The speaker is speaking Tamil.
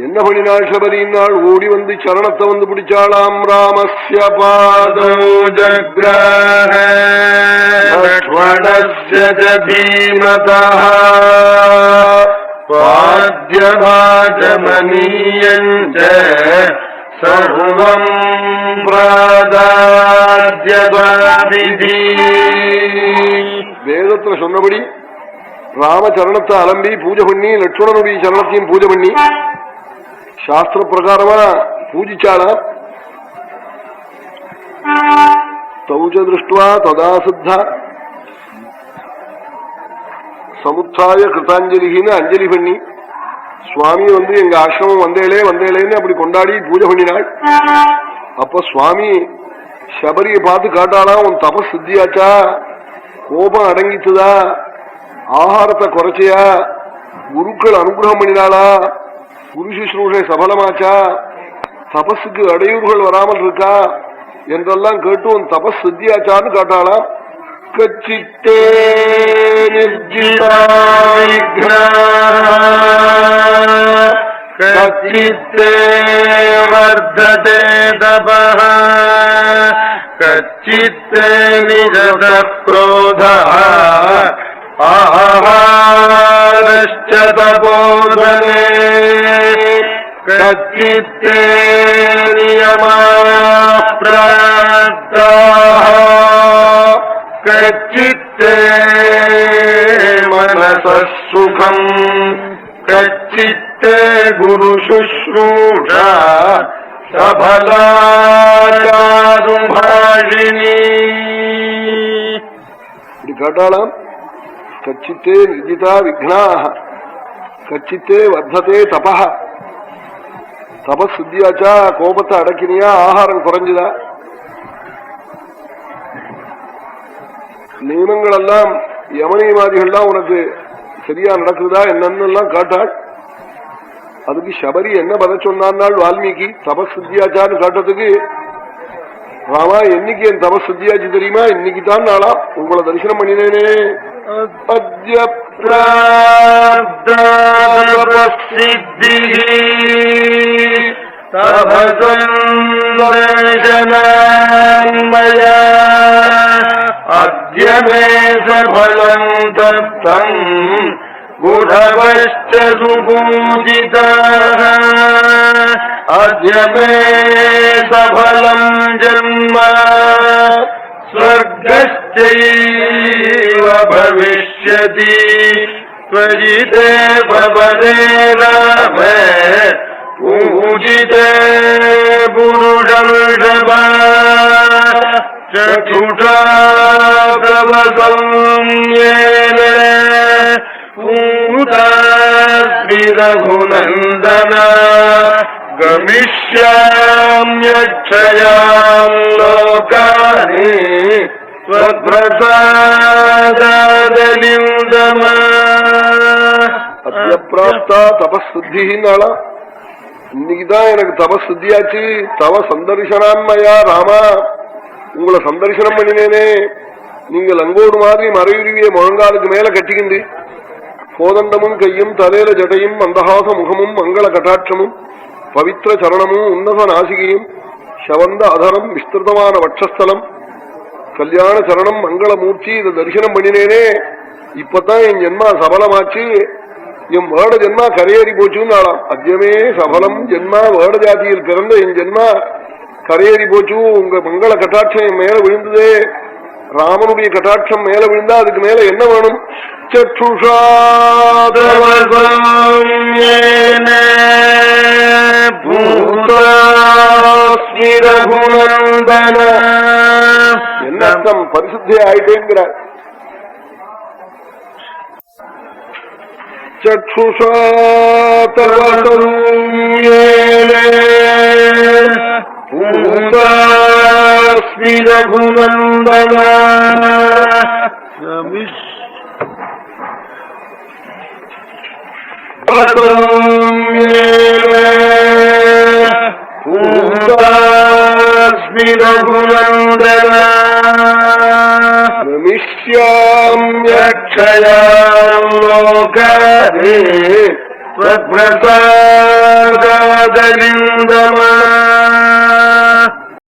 என்ன பண்ணினாள் சபரினாள்? ஓடி வந்து சரணத்தை வந்து பிடிச்சாளாம். ராமஸ்ய பாதோ ஜக்ராஹ லக்ஷ்மணஸ்ய தீமதஹ பாத்யபாஜமனீயஞ்ச சர்வம் பிராதாத்யபாவிதி. வேதத்துல சொன்னபடி ராமச்சரணத்தை அலம்பி பூஜை பண்ணி, லட்சுமணனுடைய சரணத்தையும் பூஜை பண்ணி சாஸ்திர பிரகாரமா பூஜிச்சாளா. தௌஜ திருஷ்டுவா ததா சித்தா சமுத்தாய கிருதாஞ்சலின்னு அஞ்சலி பண்ணி, சுவாமி வந்து எங்க ஆசிரமம் வந்தேளேன்னு அப்படி கொண்டாடி பூஜை பண்ணினாள். அப்ப சுவாமி சபரியை பார்த்து காட்டாளா, உன் தபஸ் சித்தியாச்சா, கோபம் அடங்கிச்சுதா, ஆகாரத்தை குறைச்சியா, குருக்கள் அனுகிரகம் பண்ணினாளா, குருசிஷ்ணூஷை சபலமாச்சா, தபஸுக்கு இடையூறுகள் வராமல் இருக்கா என்றெல்லாம் கேட்டு உன் தபஸ் சித்தியாச்சான்னு காட்டாளா. கச்சித்தே கச்சித்தே வர்ததே தபஹ கச்சித்தே நிரத க்ரோதஹ ஆஹாரஸ்ச தபோதனே கச்சித்தே நியமாः ப்ராப்தாः கச்சித்தே மனசः சுகம் கச்சித்தே குரு சுஷ்ரூஷா சபலாச்சாருபாஷினி. இப்படி கேட்டாலாம். கச்சித்தே நிர்ஜிதா விக்னாஹ கச்சித்தே வர்த்ததே தபஹ. தபஸ் சித்தியாச்சா, கோபத்தை அடக்கினியா, ஆகாரம் குறைஞ்சுதா, நியமங்கள் எல்லாம் யமனியமாதிகள்லாம் உனக்கு சரியா நடக்குதா என்னன்னு காட்டாள். அதுக்கு சபரி என்ன பதில் சொன்னாள்? வால்மீகி தபஸ் சித்தியாச்சான்னு காட்டுறதுக்கு, ராமா என்னைக்கு என் தபஸ் சித்தியாச்சு தெரியுமா? இன்னைக்கு தான் நாளா உங்களை தரிசனம் பண்ணினேனே. அத்ய அத்ய மே சபலம் தத்தம் குணவஷ்ட சுபூஜிதः அத்ய மே சபலம் ஜன்ம ஸ்வர்கஸ்சைவ பவிஷ்யதி த்வஜிதே பவனே ராமே பூஜிதே புருஷர்ஷப சதுஷா பிரவசம்யேன பூதாஸ்மி ரகுநந்தன கமிஷ்யாம்யக்ஷயாம் லோகானி ஸ்வப்ரசாதாதலிந்தம. அத்யப்ராப்தா தபஸ் சித்தினாளா, இன்னைக்குதான் எனக்கு தபஸ் சித்தியாச்சு. தவ சந்தர்சனான்மயா ராமா, உங்களை சந்தர்சனம் பண்ணினேனே. நீங்க லங்கோடு மாதிரி மறையுருவிய முழங்காலுக்கு மேல கட்டிக்கிண்டு, கோதண்டமும் கையும் தலையில ஜடையும் மந்தஹாச முகமும் மங்கள கட்டாட்சமும் பவித்திர சரணமும் உன்னத நாசிகையும் சவந்த அதரம் விஸ்திருதமான வட்சஸ்தலம் கல்யாண சரணம் மங்களமூர்த்தி, இதை தரிசனம் பண்ணினேனே. இப்பதான் என் ஜென்மா சபலமாச்சு, என் வேட ஜென்மா கரையேறி போச்சுன்னு ஆளாம். அத்தியமே சபலம் ஜென்மா, வேட ஜாதியில் பிறந்த என் ஜென்மா கரையேறி போச்சு. உங்க மங்கள கட்டாட்சம் என் மேல விழுந்ததே. ராமனுடைய கட்டாட்சம் மேல விழுந்தா அதுக்கு மேல என்ன வேணும்? என்ன அர்த்தம்? பரிசுத்தியே ஆயிட்டேங்கிறார். சக்ஷுஷா பூதாஸ்மி ரகுநந்தன பூதாஸ்மி ரகுநந்தன நமிஷ்யாம்யக்ஷயாம் லோகானி ஸ்வப்ரசாதாதலிந்தம. அரவிந்தமா